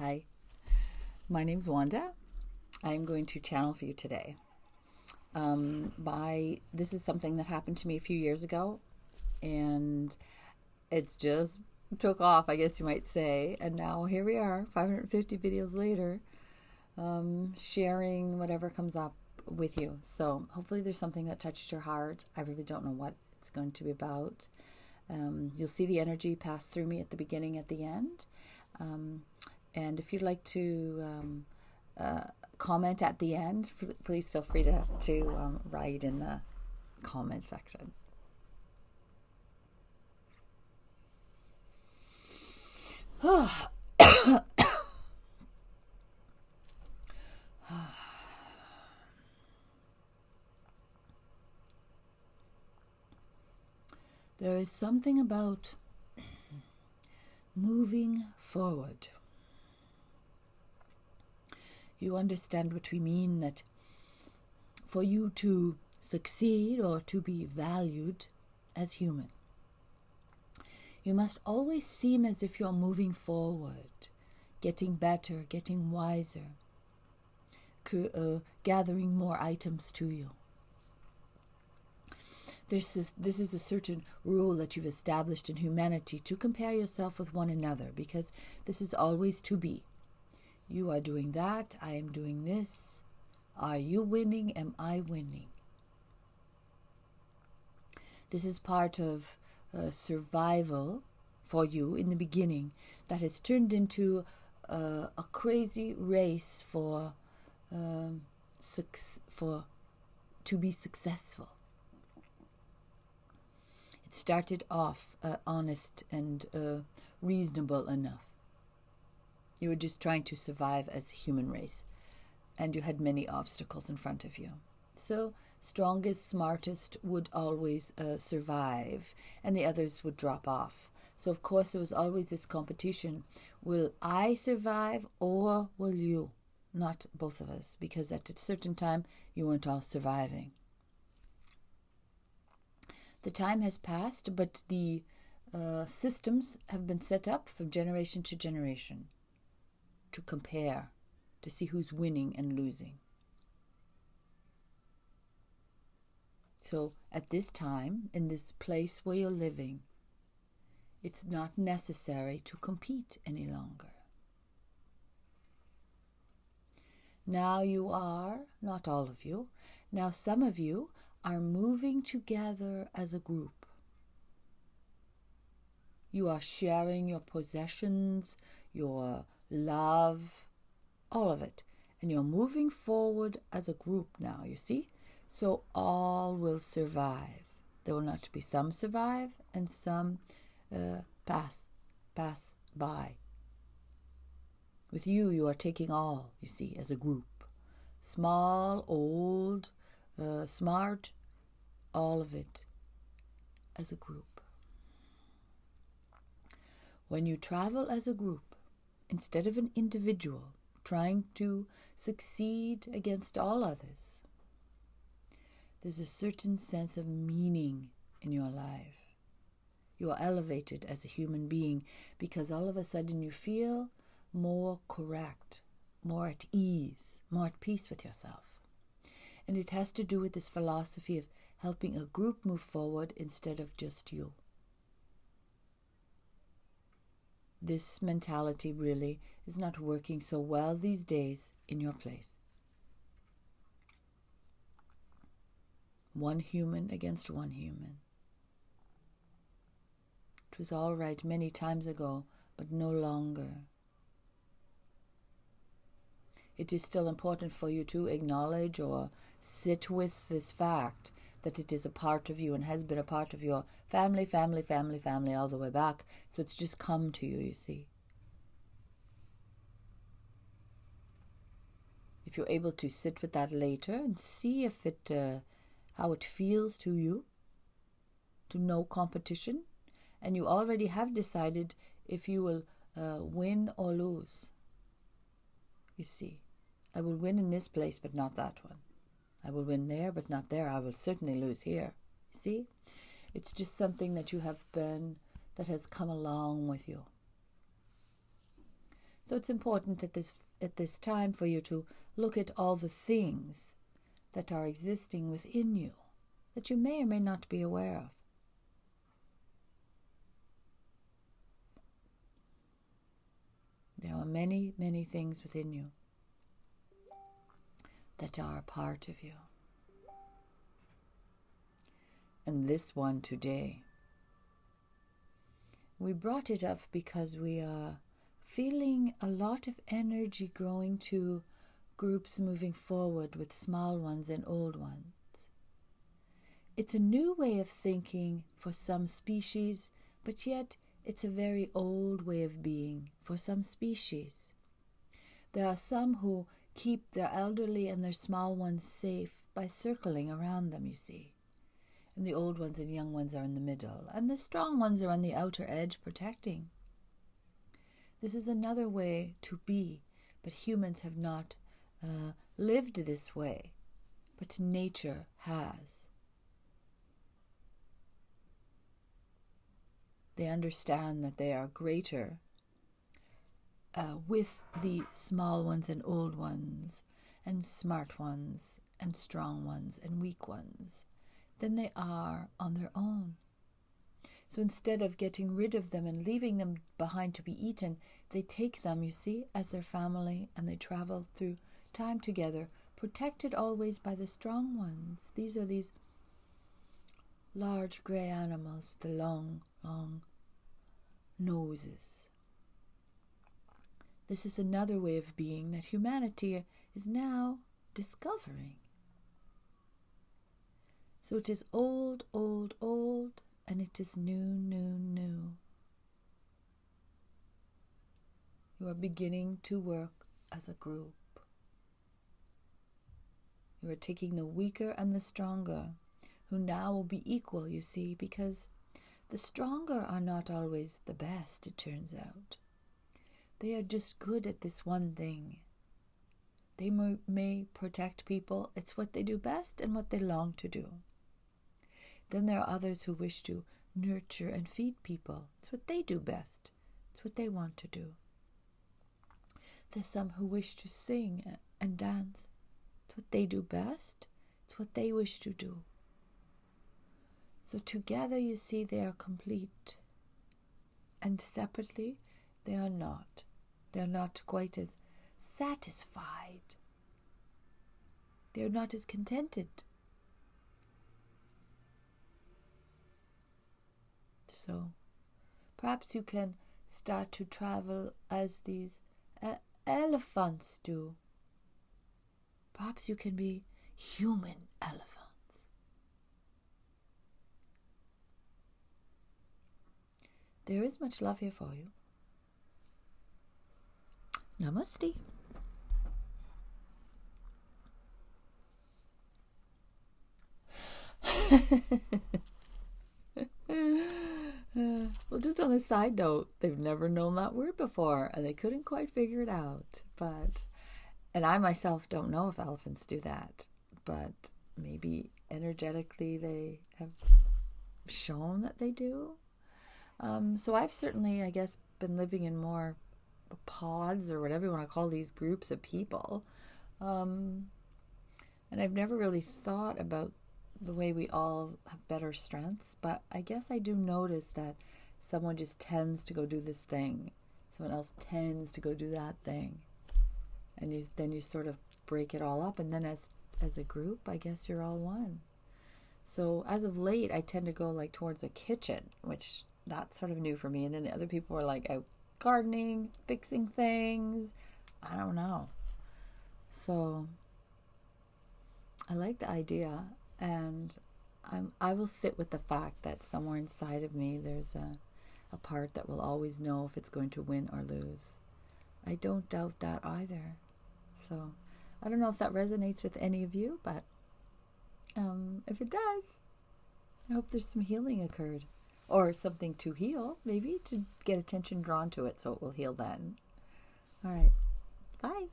Hi, my name's Wanda. I'm going to channel for you today. This is something that happened to me a few years ago, and it's just took off, I guess you might say. And now here we are, 550 videos later, sharing whatever comes up with you. So hopefully there's something that touches your heart. I really don't know what it's going to be about. You'll see the energy pass through me at the beginning, at the end. And if you'd like to comment at the end, please feel free to write in the comment section. There is something about moving forward. You understand what we mean, that for you to succeed or to be valued as human, you must always seem as if you're moving forward, getting better, getting wiser, gathering more items to you. This is a certain rule that you've established in humanity, to compare yourself with one another, because this is always to be. You are doing that, I am doing this. Are you winning? Am I winning? This is part of survival for you in the beginning that has turned into a crazy race to be successful. It started off honest and reasonable enough. You were just trying to survive as a human race, and you had many obstacles in front of you. So, strongest, smartest would always survive, and the others would drop off. So, of course, there was always this competition. Will I survive, or will you? Not both of us, because at a certain time, you weren't all surviving. The time has passed, but the systems have been set up from generation to generation to compare, to see who's winning and losing. So at this time, in this place where you're living, it's not necessary to compete any longer. Now you are, not all of you, now some of you are moving together as a group. You are sharing your possessions, your love, all of it. And you're moving forward as a group now, you see? So all will survive. There will not be some survive and some pass by. With you, you are taking all, you see, as a group. Small, old, smart, all of it as a group. When you travel as a group, instead of an individual trying to succeed against all others, there's a certain sense of meaning in your life. You are elevated as a human being because all of a sudden you feel more correct, more at ease, more at peace with yourself. And it has to do with this philosophy of helping a group move forward instead of just you. This mentality really is not working so well these days in your place. One human against one human. It was all right many times ago, but no longer. It is still important for you to acknowledge or sit with this fact that it is a part of you and has been a part of your family all the way back. So it's just come to you, you see. If you're able to sit with that later and see if how it feels to you, to know competition, and you already have decided if you will win or lose. You see, I will win in this place, but not that one. I will win there, but not there. I will certainly lose here. See? It's just something that you have been, that has come along with you. So it's important at this time for you to look at all the things that are existing within you that you may or may not be aware of. There are many, many things within you that are a part of you. And this one today, we brought it up because we are feeling a lot of energy growing to groups moving forward with small ones and old ones. It's a new way of thinking for some species, but yet it's a very old way of being for some species. There are some who keep their elderly and their small ones safe by circling around them, you see. And the old ones and young ones are in the middle, and the strong ones are on the outer edge protecting. This is another way to be, but humans have not lived this way, but nature has. They understand that they are greater with the small ones and old ones, and smart ones, and strong ones, and weak ones, than they are on their own. So instead of getting rid of them and leaving them behind to be eaten, they take them, you see, as their family, and they travel through time together, protected always by the strong ones. These are these large grey animals with the long, long noses. This is another way of being that humanity is now discovering. So it is old, old, old, and it is new, new, new. You are beginning to work as a group. You are taking the weaker and the stronger, who now will be equal, you see, because the stronger are not always the best, it turns out. They are just good at this one thing. They may protect people. It's what they do best and what they long to do. Then there are others who wish to nurture and feed people. It's what they do best. It's what they want to do. There's some who wish to sing and dance. It's what they do best. It's what they wish to do. So together, you see, they are complete. And separately, they are not. They're not quite as satisfied. They're not as contented. So perhaps you can start to travel as these elephants do. Perhaps you can be human elephants. There is much love here for you. Namaste. Well, just on a side note, they've never known that word before, and they couldn't quite figure it out. And I myself don't know if elephants do that, but maybe energetically they have shown that they do. So I've certainly, I guess, been living in more pods, or whatever you want to call these groups of people. And I've never really thought about the way we all have better strengths, but I guess I do notice that someone just tends to go do this thing. Someone else tends to go do that thing. And then you sort of break it all up, and then as a group, I guess you're all one. So as of late, I tend to go like towards a kitchen, which that's sort of new for me. And then the other people are like out gardening, fixing things. I don't know. So I like the idea, and I will sit with the fact that somewhere inside of me there's a part that will always know if it's going to win or lose. I don't doubt that either. So I don't know if that resonates with any of you, but if it does, I hope there's some healing occurred, or something to heal, maybe to get attention drawn to it so it will heal then. All right. Bye.